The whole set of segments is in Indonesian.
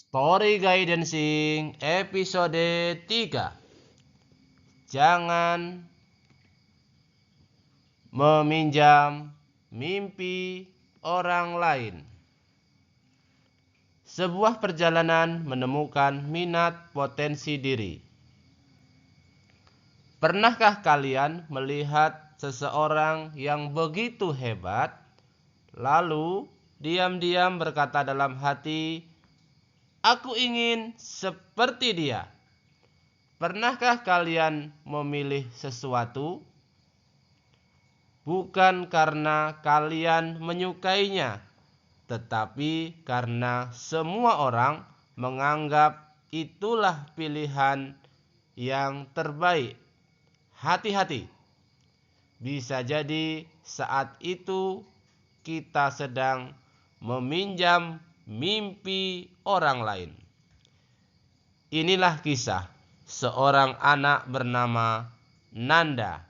Story Guidancing episode 3. Jangan meminjam mimpi orang lain. Sebuah perjalanan menemukan minat potensi diri. Pernahkah kalian melihat seseorang yang begitu hebat, lalu diam-diam berkata dalam hati, "Aku ingin seperti dia"? Pernahkah kalian memilih sesuatu bukan karena kalian menyukainya, tetapi karena semua orang menganggap itulah pilihan yang terbaik? Hati-hati, bisa jadi saat itu kita sedang meminjam mimpi orang lain. Inilah kisah seorang anak bernama Nanda.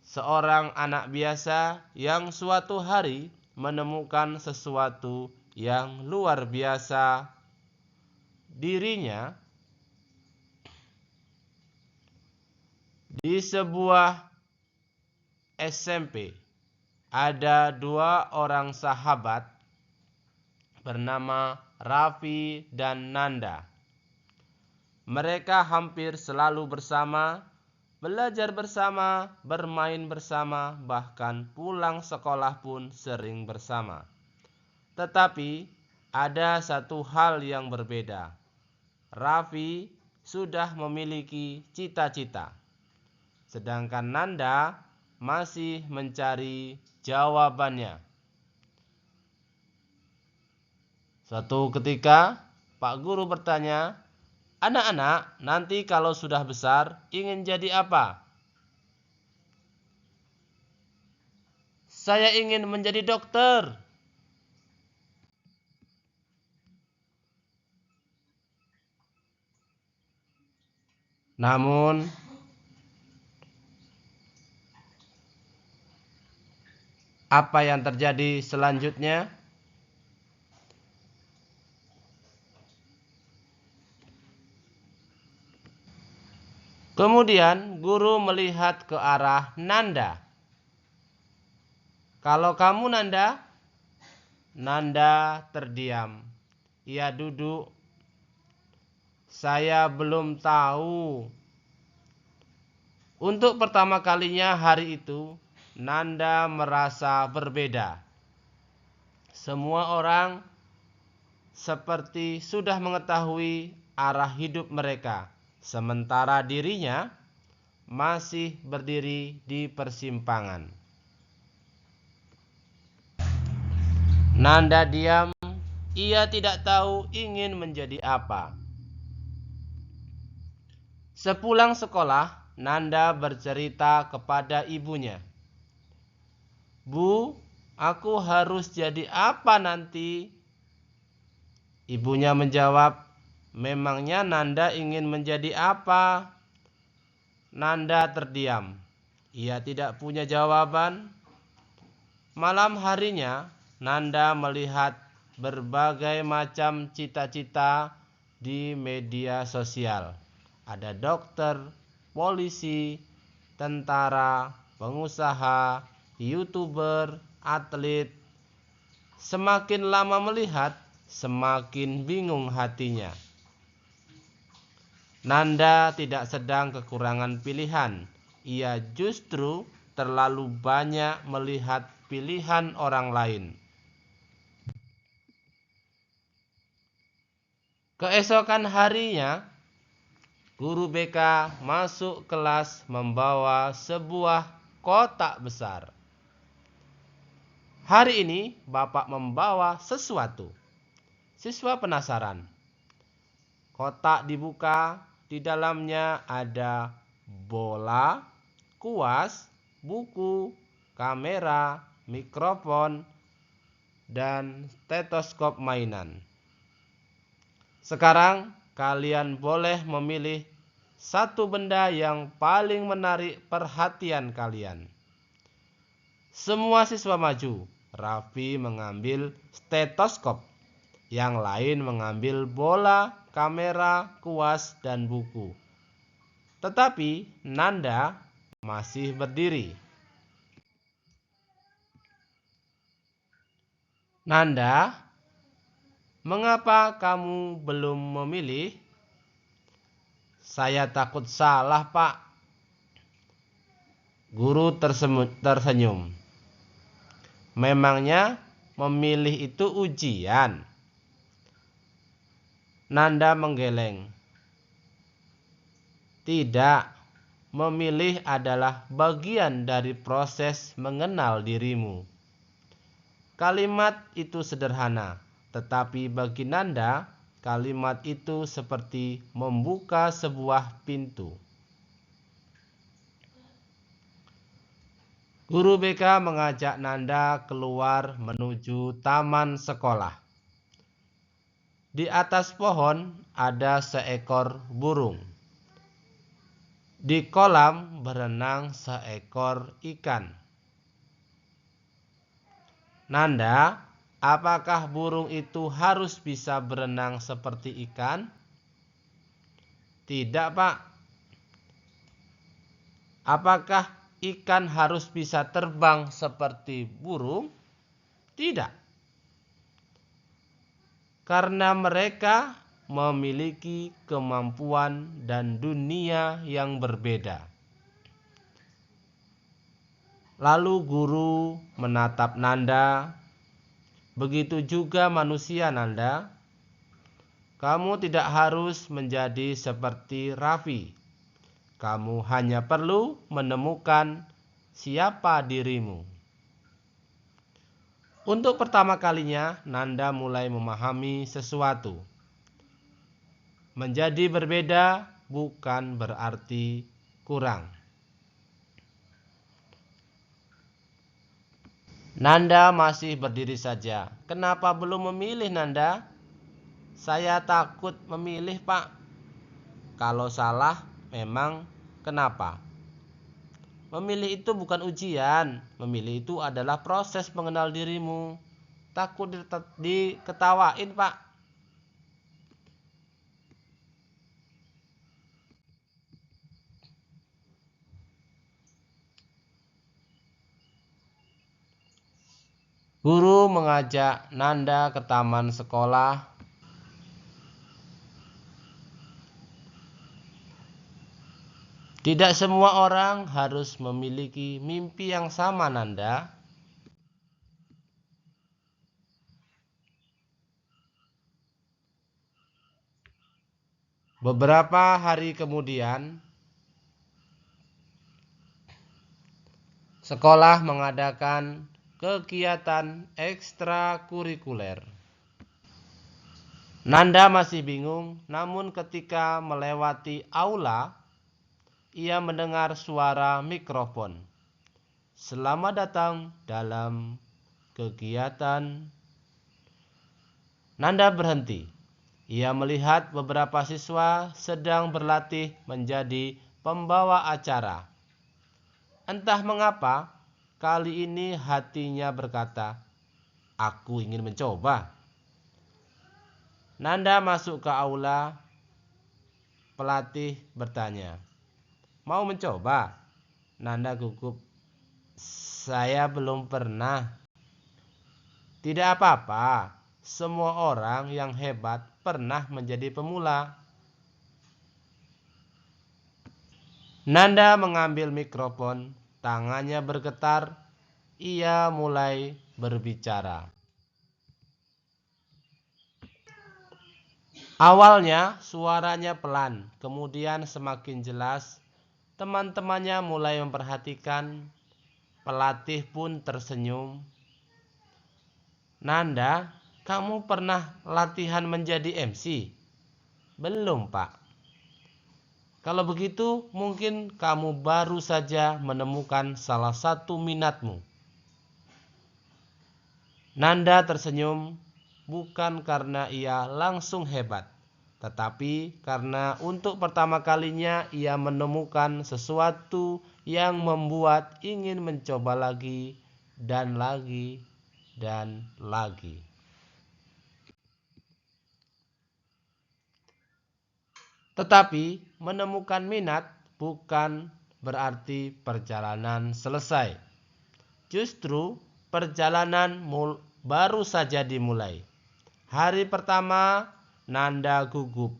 Seorang anak biasa yang suatu hari menemukan sesuatu yang luar biasa dirinya di sebuah SMP. Ada dua orang sahabat bernama Raffi dan Nanda. Mereka hampir selalu bersama, belajar bersama, bermain bersama, bahkan pulang sekolah pun sering bersama. Tetapi ada satu hal yang berbeda. Raffi sudah memiliki cita-cita, sedangkan Nanda masih mencari jawabannya. Suatu ketika Pak Guru bertanya, "Anak-anak, nanti kalau sudah besar ingin jadi apa?" "Saya ingin menjadi dokter." Namun apa yang terjadi selanjutnya? Kemudian guru melihat ke arah Nanda. "Kalau kamu, Nanda?" Nanda terdiam. Ia duduk. "Saya belum tahu." Untuk pertama kalinya hari itu, Nanda merasa berbeda. Semua orang seperti sudah mengetahui arah hidup mereka, sementara dirinya masih berdiri di persimpangan. Nanda diam. Ia tidak tahu ingin menjadi apa. Sepulang sekolah, Nanda bercerita kepada ibunya, "Bu, aku harus jadi apa nanti?" Ibunya menjawab, "Memangnya Nanda ingin menjadi apa?" Nanda terdiam. Ia tidak punya jawaban. Malam harinya, Nanda melihat berbagai macam cita-cita di media sosial. Ada dokter, polisi, tentara, pengusaha, YouTuber, atlet. Semakin lama melihat, semakin bingung hatinya. Nanda tidak sedang kekurangan pilihan. Ia justru terlalu banyak melihat pilihan orang lain. Keesokan harinya, guru BK masuk kelas membawa sebuah kotak besar. "Hari ini Bapak membawa sesuatu." Siswa penasaran. Kotak dibuka, di dalamnya ada bola, kuas, buku, kamera, mikrofon, dan stetoskop mainan. "Sekarang kalian boleh memilih satu benda yang paling menarik perhatian kalian." Semua siswa maju. Raffi mengambil stetoskop. Yang lain mengambil bola, kamera, kuas, dan buku. Tetapi Nanda masih berdiri. Nanda, mengapa kamu belum memilih? Saya takut salah, Pak. Guru tersenyum. Memangnya memilih itu ujian? Nanda menggeleng. Tidak, memilih adalah bagian dari proses mengenal dirimu. Kalimat itu sederhana, tetapi bagi Nanda, kalimat itu seperti membuka sebuah pintu. Guru BK mengajak Nanda keluar menuju taman sekolah. Di atas pohon ada seekor burung. Di kolam berenang seekor ikan. Nanda, apakah burung itu harus bisa berenang seperti ikan? Tidak, Pak. Apakah ikan harus bisa terbang seperti burung? Tidak. Karena mereka memiliki kemampuan dan dunia yang berbeda. Lalu guru menatap Nanda. Begitu juga manusia, Nanda. Kamu tidak harus menjadi seperti Raffi. Kamu hanya perlu menemukan siapa dirimu. Untuk pertama kalinya, Nanda mulai memahami sesuatu. Menjadi berbeda bukan berarti kurang. Nanda masih berdiri saja. Kenapa belum memilih, Nanda? Saya takut memilih, Pak. Kalau salah, memang kenapa? Memilih itu bukan ujian. Memilih itu adalah proses mengenal dirimu. Takut diketawain, Pak. Guru mengajak Nanda ke taman sekolah. Tidak semua orang harus memiliki mimpi yang sama, Nanda. Beberapa hari kemudian, sekolah mengadakan kegiatan ekstrakurikuler. Nanda masih bingung, namun ketika melewati aula, ia mendengar suara mikrofon. Selamat datang dalam kegiatan. Nanda berhenti. Ia melihat beberapa siswa sedang berlatih menjadi pembawa acara. Entah mengapa, kali ini hatinya berkata, "Aku ingin mencoba." Nanda masuk ke aula. Pelatih bertanya, "Mau mencoba?" Nanda gugup. "Saya belum pernah." "Tidak apa-apa. Semua orang yang hebat pernah menjadi pemula." Nanda mengambil mikrofon, tangannya bergetar. Ia mulai berbicara. Awalnya suaranya pelan, kemudian semakin jelas. Teman-temannya mulai memperhatikan. Pelatih pun tersenyum. "Nanda, kamu pernah latihan menjadi MC?" "Belum, Pak." "Kalau begitu, mungkin kamu baru saja menemukan salah satu minatmu." Nanda tersenyum, bukan karena ia langsung hebat, tetapi karena untuk pertama kalinya ia menemukan sesuatu yang membuat ingin mencoba lagi dan lagi dan lagi. Tetapi menemukan minat bukan berarti perjalanan selesai. Justru perjalanan baru saja dimulai. Hari pertama Nanda gugup.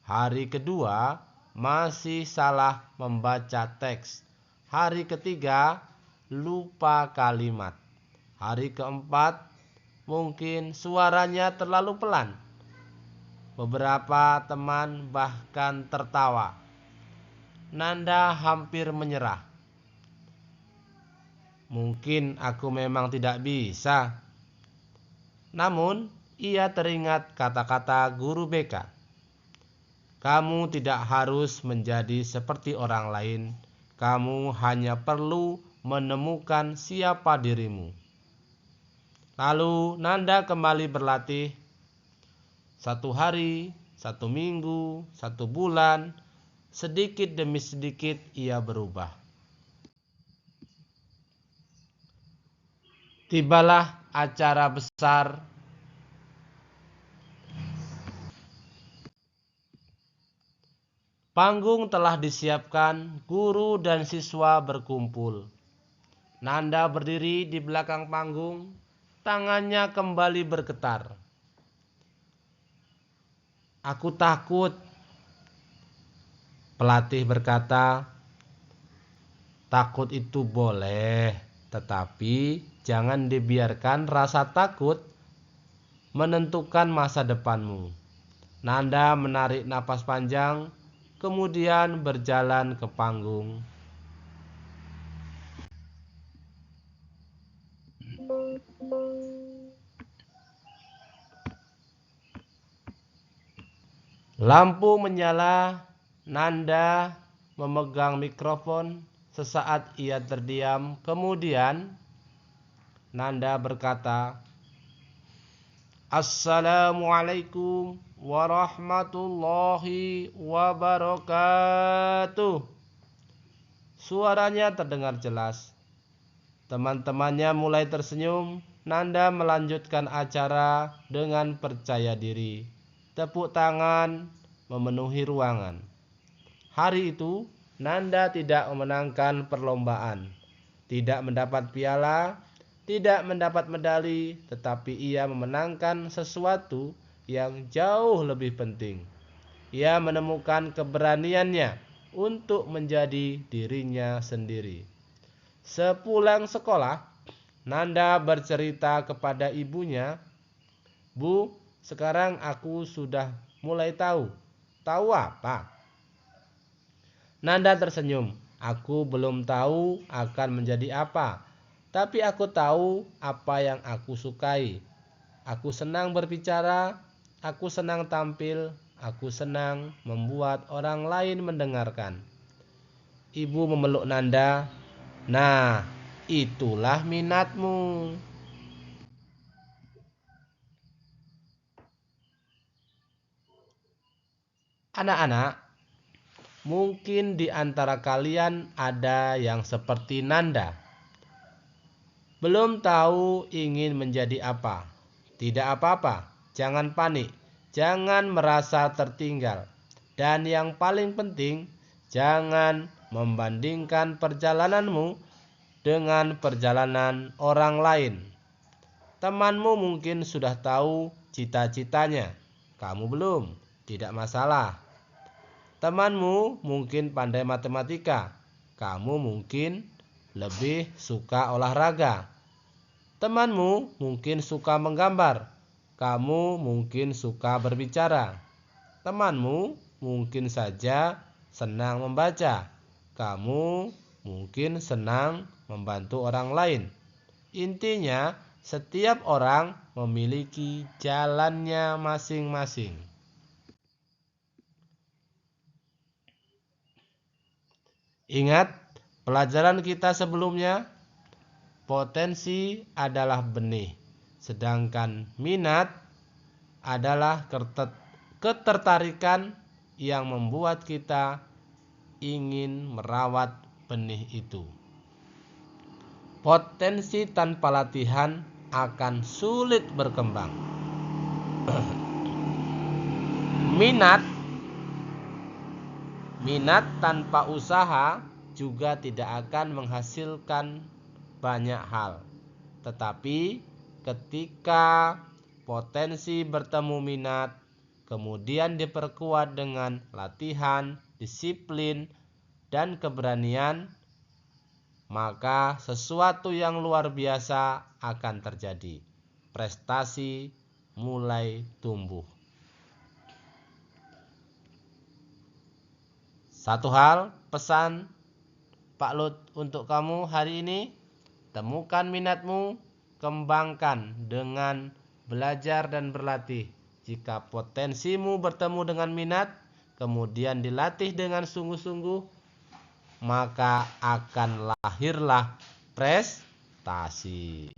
Hari kedua masih salah membaca teks. Hari ketiga lupa kalimat. Hari keempat mungkin suaranya terlalu pelan. Beberapa teman bahkan tertawa. Nanda hampir menyerah. Mungkin aku memang tidak bisa. Namun ia teringat kata-kata guru BK. Kamu tidak harus menjadi seperti orang lain. Kamu hanya perlu menemukan siapa dirimu. Lalu Nanda kembali berlatih. 1 hari, 1 minggu, 1 bulan, sedikit demi sedikit ia berubah. Tibalah acara besar. Panggung telah disiapkan, guru dan siswa berkumpul. Nanda berdiri di belakang panggung, tangannya kembali bergetar. Aku takut, pelatih berkata. Takut itu boleh, tetapi jangan dibiarkan rasa takut menentukan masa depanmu. Nanda menarik napas panjang, kemudian berjalan ke panggung. Lampu menyala, Nanda memegang mikrofon. Sesaat ia terdiam, kemudian Nanda berkata, Assalamualaikum warahmatullahi wabarakatuh. Suaranya terdengar jelas. Teman-temannya mulai tersenyum. Nanda melanjutkan acara dengan percaya diri. Tepuk tangan memenuhi ruangan. Hari itu Nanda tidak memenangkan perlombaan, tidak mendapat piala, tidak mendapat medali, tetapi ia memenangkan sesuatu yang jauh lebih penting. Ia menemukan keberaniannya untuk menjadi dirinya sendiri. Sepulang sekolah, Nanda bercerita kepada ibunya, Bu, sekarang aku sudah mulai tahu. Tahu apa? Nanda tersenyum. Aku belum tahu akan menjadi apa, tapi aku tahu apa yang aku sukai. Aku senang berbicara, aku senang tampil, aku senang membuat orang lain mendengarkan. Ibu memeluk Nanda. Nah, itulah minatmu. Anak-anak, mungkin di antara kalian ada yang seperti Nanda. Belum tahu ingin menjadi apa. Tidak apa-apa, jangan panik, jangan merasa tertinggal. Dan yang paling penting, jangan membandingkan perjalananmu dengan perjalanan orang lain. Temanmu mungkin sudah tahu cita-citanya, kamu belum, tidak masalah. Temanmu mungkin pandai matematika, kamu mungkin lebih suka olahraga. Temanmu mungkin suka menggambar, kamu mungkin suka berbicara. Temanmu mungkin saja senang membaca, kamu mungkin senang membantu orang lain. Intinya, setiap orang memiliki jalannya masing-masing. Ingat pelajaran kita sebelumnya, potensi adalah benih, sedangkan minat adalah ketertarikan yang membuat kita ingin merawat benih itu. Potensi tanpa latihan akan sulit berkembang. Minat Minat tanpa usaha juga tidak akan menghasilkan banyak hal. Tetapi ketika potensi bertemu minat, kemudian diperkuat dengan latihan, disiplin, dan keberanian, maka sesuatu yang luar biasa akan terjadi. Prestasi mulai tumbuh. Satu hal pesan Pak Lut untuk kamu hari ini, temukan minatmu, kembangkan dengan belajar dan berlatih. Jika potensimu bertemu dengan minat, kemudian dilatih dengan sungguh-sungguh, maka akan lahirlah prestasi.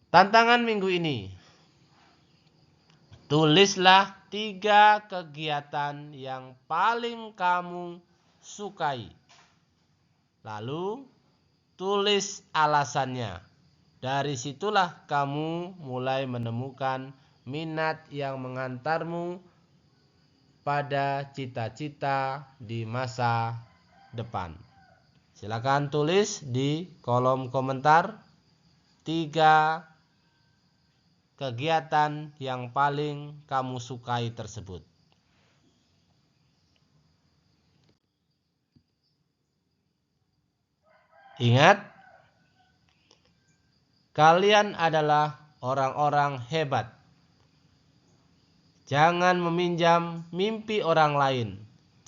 Tantangan minggu ini, tulislah 3 kegiatan yang paling kamu sukai. Lalu tulis alasannya. Dari situlah kamu mulai menemukan minat yang mengantarmu pada cita-cita di masa depan. Silakan tulis di kolom komentar 3 kegiatan yang paling kamu sukai tersebut. Ingat, kalian adalah orang-orang hebat. Jangan meminjam mimpi orang lain.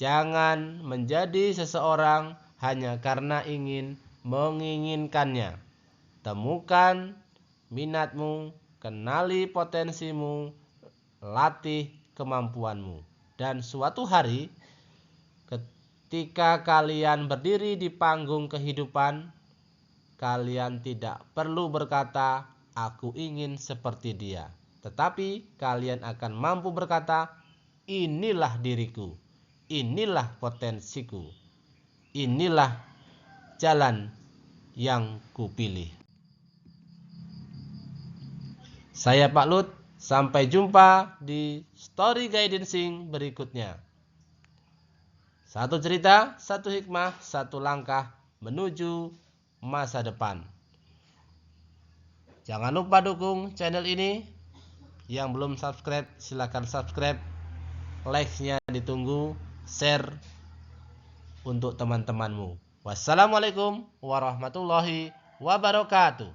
Jangan menjadi seseorang hanya karena ingin menginginkannya. Temukan minatmu, kenali potensimu, latih kemampuanmu. Dan suatu hari ketika kalian berdiri di panggung kehidupan, kalian tidak perlu berkata, "Aku ingin seperti dia." Tetapi kalian akan mampu berkata, "Inilah diriku, inilah potensiku, inilah jalan yang kupilih." Saya Pak Lut, sampai jumpa di story guidancing berikutnya. Satu cerita, satu hikmah, satu langkah menuju masa depan. Jangan lupa dukung channel ini. Yang belum subscribe, silakan subscribe. Like-nya ditunggu, share untuk teman-temanmu. Wassalamualaikum warahmatullahi wabarakatuh.